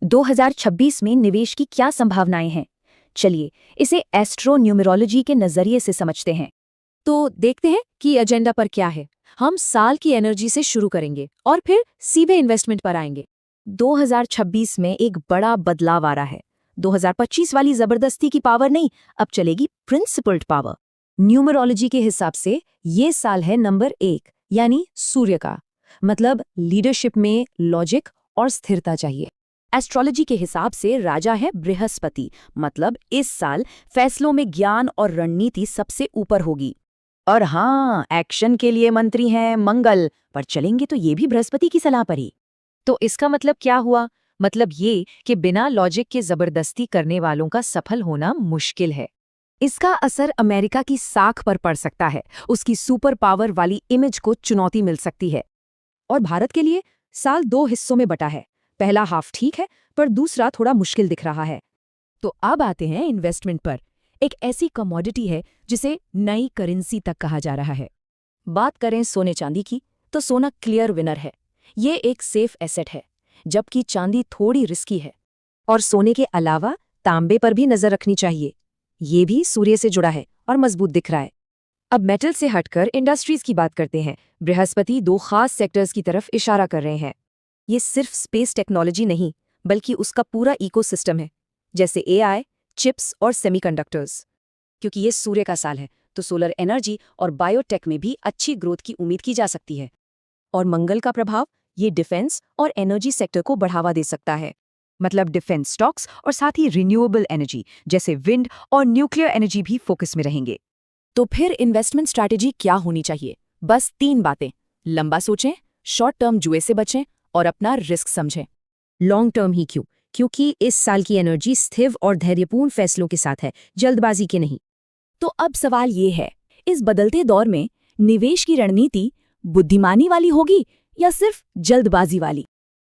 2026 में निवेश की क्या संभावनाएं हैं? चलिए इसे एस्ट्रो न्यूमेरोलॉजी के नजरिए से समझते हैं। तो देखते हैं कि एजेंडा पर क्या है। हम साल की एनर्जी से शुरू करेंगे और फिर सीधे इन्वेस्टमेंट पर आएंगे। 2026 में एक बड़ा बदलाव आ रहा है। 2025 वाली जबरदस्ती की पावर नहीं, अब चलेगी प्रिंसिपल्ड पावर। न्यूमरोलॉजी के हिसाब से ये साल है नंबर 1, यानी सूर्य का। मतलब लीडरशिप में लॉजिक और स्थिरता चाहिए। एस्ट्रोलॉजी के हिसाब से राजा है बृहस्पति, मतलब इस साल फैसलों में ज्ञान और रणनीति सबसे ऊपर होगी। और हाँ, एक्शन के लिए मंत्री हैं मंगल, पर चलेंगे तो ये भी बृहस्पति की सलाह पर ही। तो इसका मतलब क्या हुआ? मतलब ये कि बिना लॉजिक के जबरदस्ती करने वालों का सफल होना मुश्किल है। इसका असर अमेरिका की साख पर पड़ सकता है, उसकी सुपर पावर वाली इमेज को चुनौती मिल सकती है। और भारत के लिए साल 2 हिस्सों में बटा है। पहला हाफ ठीक है, पर दूसरा थोड़ा मुश्किल दिख रहा है। तो अब आते हैं इन्वेस्टमेंट पर। एक ऐसी कमोडिटी है जिसे नई करेंसी तक कहा जा रहा है। बात करें सोने चांदी की, तो सोना क्लियर विनर है। ये एक सेफ एसेट है, जबकि चांदी थोड़ी रिस्की है। और सोने के अलावा तांबे पर भी नजर रखनी चाहिए। ये भी सूर्य से जुड़ा है और मजबूत दिख रहा है। अब मेटल से हटकर इंडस्ट्रीज की बात करते हैं। बृहस्पति 2 खास सेक्टर्स की तरफ इशारा कर रहे हैं। ये सिर्फ स्पेस टेक्नोलॉजी नहीं, बल्कि उसका पूरा इकोसिस्टम है, जैसे एआई, चिप्स और सेमीकंडक्टर्स। क्योंकि ये सूर्य का साल है, तो सोलर एनर्जी और बायोटेक में भी अच्छी ग्रोथ की उम्मीद की जा सकती है। और मंगल का प्रभाव ये डिफेंस और एनर्जी सेक्टर को बढ़ावा दे सकता है। मतलब डिफेंस स्टॉक्स और साथ ही रिन्यूएबल एनर्जी जैसे विंड और न्यूक्लियर एनर्जी भी फोकस में रहेंगे। तो फिर इन्वेस्टमेंट स्ट्रैटेजी क्या होनी चाहिए? बस 3 बातें। लंबा सोचें, शॉर्ट टर्म जुए से बचें और अपना रिस्क समझें। लॉन्ग टर्म ही क्यों? क्योंकि इस साल की एनर्जी स्थिर और धैर्यपूर्ण फैसलों के साथ है, जल्दबाजी के नहीं। तो अब सवाल ये है, इस बदलते दौर में निवेश की रणनीति बुद्धिमानी वाली होगी या सिर्फ जल्दबाजी वाली?